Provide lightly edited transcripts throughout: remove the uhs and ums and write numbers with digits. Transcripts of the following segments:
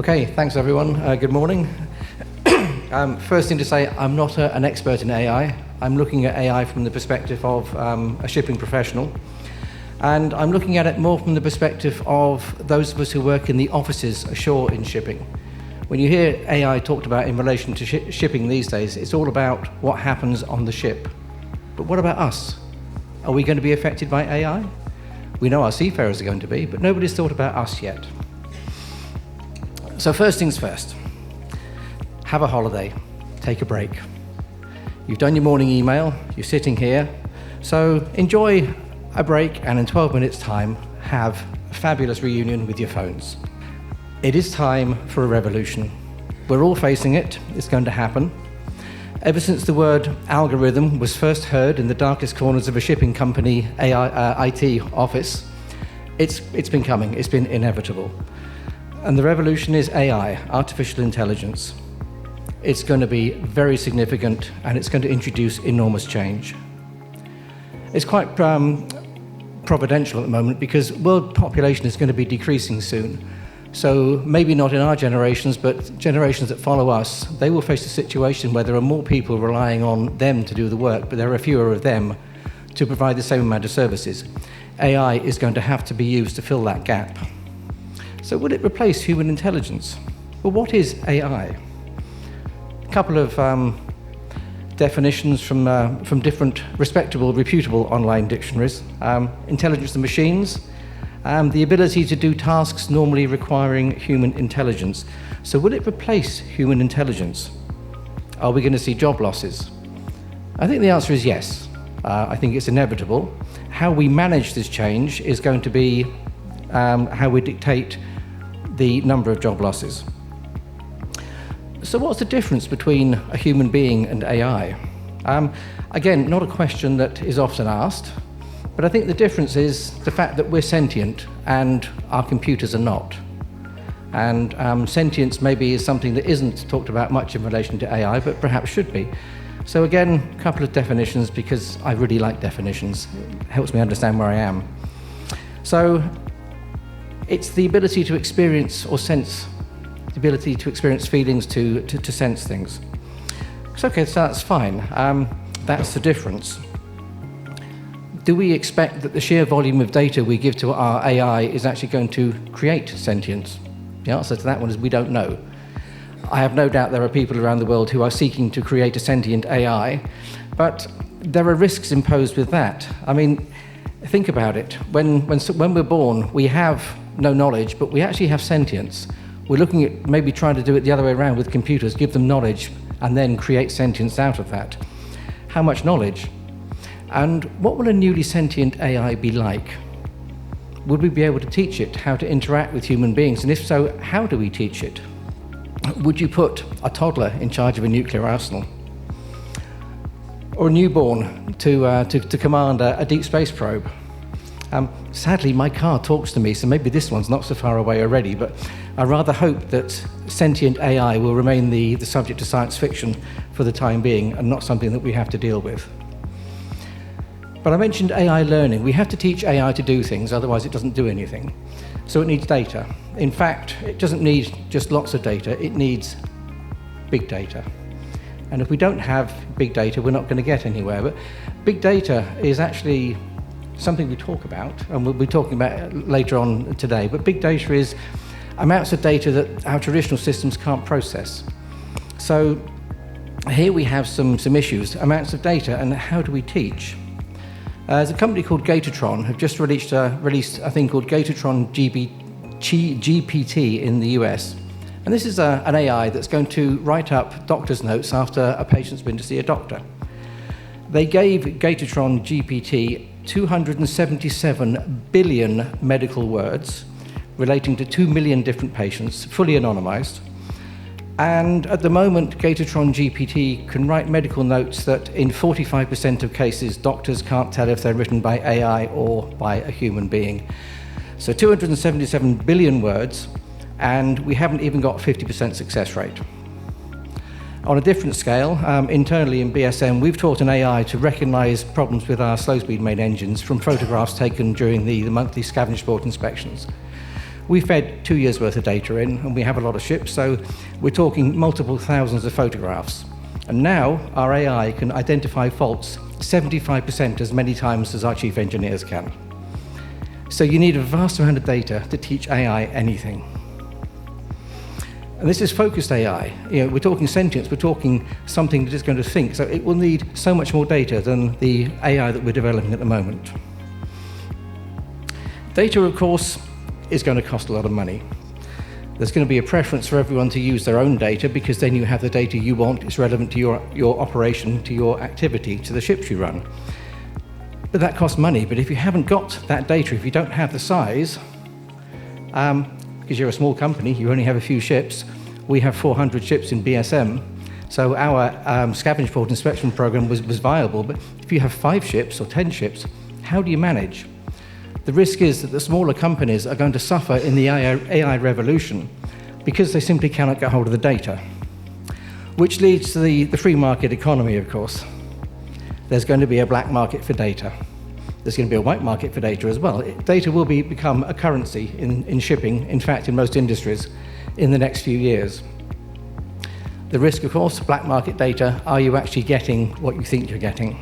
Okay, thanks everyone. Good morning. First thing to say, I'm not an expert in AI. I'm looking at AI from the perspective of a shipping professional. And I'm looking at it more from the perspective of those of us who work in the offices ashore in shipping. When you hear AI talked about in relation to shipping these days, it's all about what happens on the ship. But what about us? Are we going to be affected by AI? We know our seafarers are going to be, but nobody's thought about us yet. So first things first, have a holiday, take a break. You've done your morning email, you're sitting here, so enjoy a break and in 12 minutes time, have a fabulous reunion with your phones. It is time for a revolution. We're all facing it, it's going to happen. Ever since the word algorithm was first heard in the darkest corners of a shipping company IT office, it's been coming, it's been inevitable. And the revolution is AI, artificial intelligence. It's going to be very significant and it's going to introduce enormous change. It's quite providential at the moment because world population is going to be decreasing soon. So maybe not in our generations, but generations that follow us, they will face a situation where there are more people relying on them to do the work, but there are fewer of them to provide the same amount of services. AI is going to have to be used to fill that gap. So will it replace human intelligence? Well, what is AI? A couple of definitions from different respectable, reputable online dictionaries. Intelligence of machines, the ability to do tasks normally requiring human intelligence. So will it replace human intelligence? Are we going to see job losses? I think the answer is yes. I think it's inevitable. How we manage this change is going to be how we dictate the number of job losses. So what's the difference between a human being and AI? Again, not a question that is often asked. But I think the difference is the fact that we're sentient and our computers are not. And sentience maybe is something that isn't talked about much in relation to AI, but perhaps should be. So again, a couple of definitions because I really like definitions. It helps me understand where I am. So it's the ability to experience or sense, the ability to experience feelings, to sense things. So okay, so that's fine. That's the difference. Do we expect that the sheer volume of data we give to our AI is actually going to create sentience? The answer to that one is we don't know. I have no doubt there are people around the world who are seeking to create a sentient AI, but there are risks imposed with that. I mean, think about it. When we're born, we have no knowledge, but we actually have sentience. We're looking at maybe trying to do it the other way around with computers, give them knowledge, and then create sentience out of that. How much knowledge? And what will a newly sentient AI be like? Would we be able to teach it how to interact with human beings? And if so, how do we teach it? Would you put a toddler in charge of a nuclear arsenal? Or a newborn to command a deep space probe? Sadly, my car talks to me, so maybe this one's not so far away already, but I rather hope that sentient AI will remain the subject of science fiction for the time being and not something that we have to deal with. But I mentioned AI learning. We have to teach AI to do things, otherwise it doesn't do anything. So it needs data. In fact, it doesn't need just lots of data, it needs big data. And if we don't have big data, we're not going to get anywhere. But big data is actually something we talk about, and we'll be talking about it later on today. But big data is amounts of data that our traditional systems can't process. So here we have some issues, amounts of data, and how do we teach? There's a company called Gatortron have just released a thing called Gatortron GPT in the US. And this is an AI that's going to write up doctor's notes after a patient's been to see a doctor. They gave Gatortron GPT 277 billion medical words relating to 2 million different patients, fully anonymized. And at the moment, Gatortron GPT can write medical notes that in 45% of cases, doctors can't tell if they're written by AI or by a human being. So 277 billion words, and we haven't even got 50% success rate. On a different scale, internally in BSM, we've taught an AI to recognize problems with our slow-speed main engines from photographs taken during the monthly scavenge port inspections. We fed 2 years' worth of data in, and we have a lot of ships, so we're talking multiple thousands of photographs. And now our AI can identify faults 75% as many times as our chief engineers can. So you need a vast amount of data to teach AI anything. And this is focused AI. We're talking sentience, we're talking something that is going to think, so it will need so much more data than the AI that we're developing at the moment. Data, of course, is going to cost a lot of money. There's going to be a preference for everyone to use their own data, because then you have the data you want, it's relevant to your operation, to your activity, to the ships you run. But that costs money. But if you haven't got that data, if you don't have the size, because you're a small company, you only have a few ships. We have 400 ships in BSM, so our scavenge port inspection program was viable. But if you have 5 ships or 10 ships, how do you manage? The risk is that the smaller companies are going to suffer in the AI revolution because they simply cannot get hold of the data, which leads to the free market economy, of course. There's going to be a black market for data. There's going to be a white market for data as well. Data will become a currency in shipping, in fact, in most industries, in the next few years. The risk, of course, black market data, are you actually getting what you think you're getting?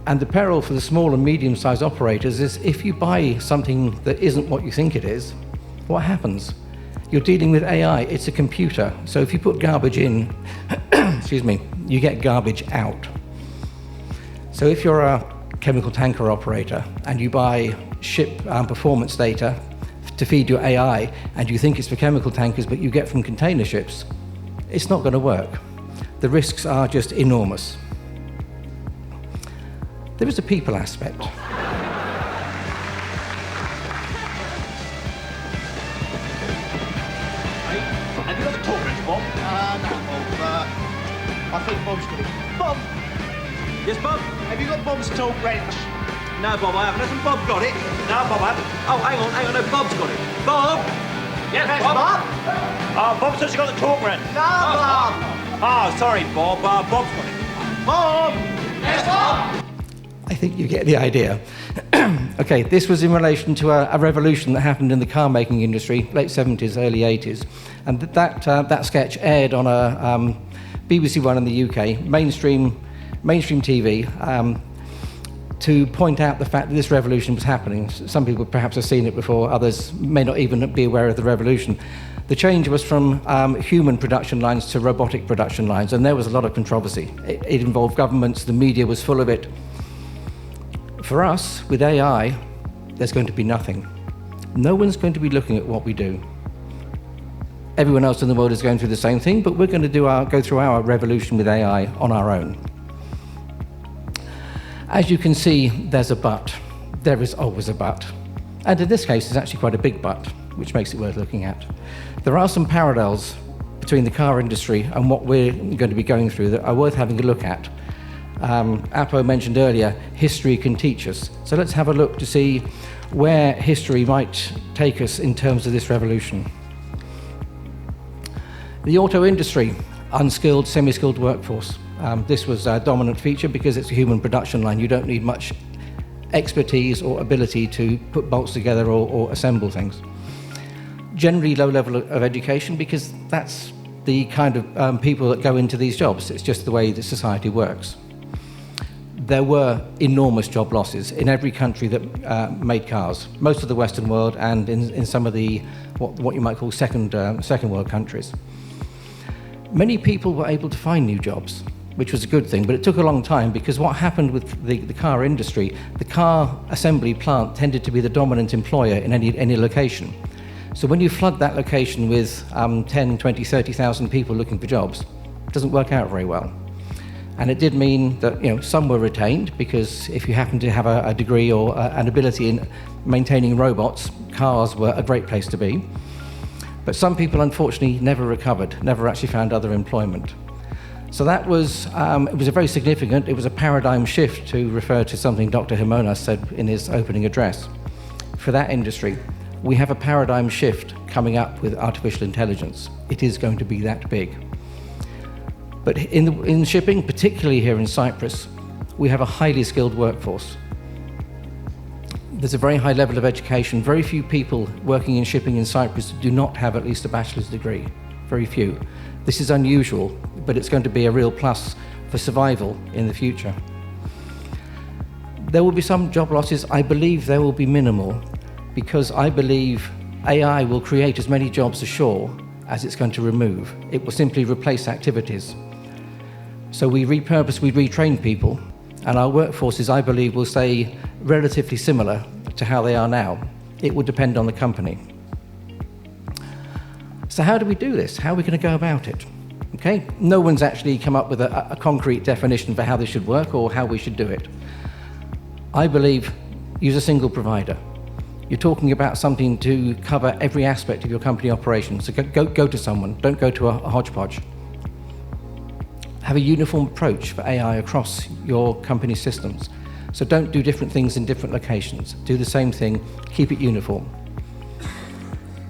And the peril for the small and medium-sized operators is if you buy something that isn't what you think it is, what happens? You're dealing with AI, it's a computer. So if you put garbage in, excuse me, you get garbage out. So if you're a chemical tanker operator and you buy ship performance data to feed your AI and you think it's for chemical tankers but you get from container ships, it's not going to work. The risks are just enormous. There is a people aspect. Have you got the talk wrench, Bob? No, Bob. I think Bob's got it. Bob! Yes, Bob? Have you got Bob's talk wrench? No, Bob, I haven't. Hasn't Bob got it? No, Bob, I haven't. Oh, hang on, no, Bob's got it. Bob! Yes, Bob? Oh, Bob says you got the talk wrench. No, Bob! Oh, sorry, Bob. Bob's got it. Bob! Yes, Bob! I think you get the idea. Okay, this was in relation to a revolution that happened in the car making industry, late 70s, early 80s. And that sketch aired on a BBC One in the UK, mainstream TV, to point out the fact that this revolution was happening. Some people perhaps have seen it before, others may not even be aware of the revolution. The change was from human production lines to robotic production lines, and there was a lot of controversy. It involved governments, the media was full of it. For us, with AI, there's going to be nothing. No one's going to be looking at what we do. Everyone else in the world is going through the same thing, but we're going to go through our revolution with AI on our own. As you can see, there's a but. There is always a but. And in this case, it's actually quite a big but, which makes it worth looking at. There are some parallels between the car industry and what we're going to be going through that are worth having a look at. Apo mentioned earlier, history can teach us. So let's have a look to see where history might take us in terms of this revolution. The auto industry, unskilled, semi-skilled workforce. This was a dominant feature because it's a human production line. You don't need much expertise or ability to put bolts together or assemble things. Generally low level of education because that's the kind of people that go into these jobs. It's just the way that society works. There were enormous job losses in every country that made cars, most of the Western world and in some of the what you might call second world countries. Many people were able to find new jobs, which was a good thing, but it took a long time because what happened with the car industry, the car assembly plant tended to be the dominant employer in any location. So when you flood that location with 10, 20, 30,000 people looking for jobs, it doesn't work out very well. And it did mean that some were retained because if you happen to have a degree or an ability in maintaining robots, cars were a great place to be. But some people unfortunately never recovered, never actually found other employment. So that was, it was a very significant, it was a paradigm shift to refer to something Dr. Shipowners said in his opening address. For that industry, we have a paradigm shift coming up with artificial intelligence. It is going to be that big. But in shipping, particularly here in Cyprus, we have a highly skilled workforce. There's a very high level of education. Very few people working in shipping in Cyprus do not have at least a bachelor's degree. Very few. This is unusual, but it's going to be a real plus for survival in the future. There will be some job losses. I believe there will be minimal, because I believe AI will create as many jobs ashore as it's going to remove. It will simply replace activities. So we repurpose, we retrain people, and our workforces, I believe, will stay relatively similar to how they are now. It will depend on the company. So how do we do this? How are we going to go about it? Okay, no one's actually come up with a concrete definition for how this should work or how we should do it. I believe use a single provider. You're talking about something to cover every aspect of your company operation. So go to someone, don't go to a hodgepodge. Have a uniform approach for AI across your company systems. So don't do different things in different locations. Do the same thing, keep it uniform.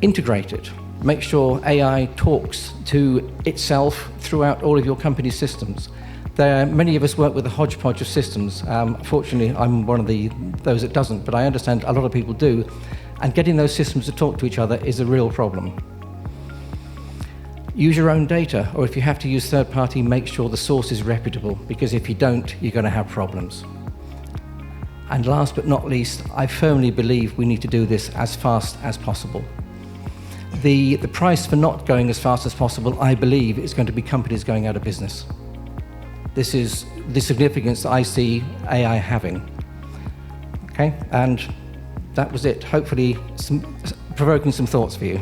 Integrate it. Make sure AI talks to itself throughout all of your company systems. Many of us work with a hodgepodge of systems. Fortunately, I'm one of those that doesn't, but I understand a lot of people do. And getting those systems to talk to each other is a real problem. Use your own data, or if you have to use third party, make sure the source is reputable, because if you don't, you're going to have problems. And last but not least, I firmly believe we need to do this as fast as possible. The price for not going as fast as possible, I believe, is going to be companies going out of business. This is the significance that I see AI having. Okay, and that was it. Hopefully, provoking some thoughts for you.